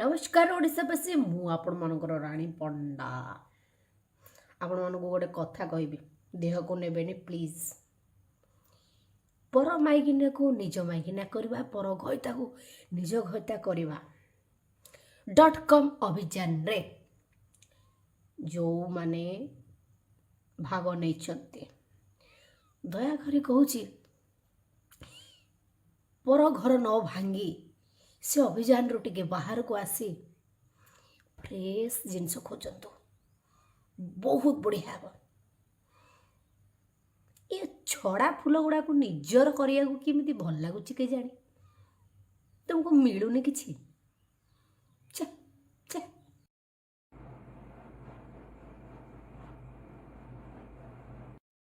नमस्कार ओडिशावासी मु आपण मानकर राणी पंडा आपण मानक गोटे कथा कहबी देह को नेबेनी प्लीज पर माइकिना को निज माइकिना करवा पर घईता को निज घईता करवा .com अभियान रे जो माने भाग नहीं दयाकरी कहूँ पर घर न भांगी से अभियान रू टे बाहर को आसी फ्रेश जिनस खोजतु बहुत बढ़िया हे ये छड़ा फूल गुड़ा को निजर करिया को किमिति भल लागुची के जानी तुमको मिलूनी किछि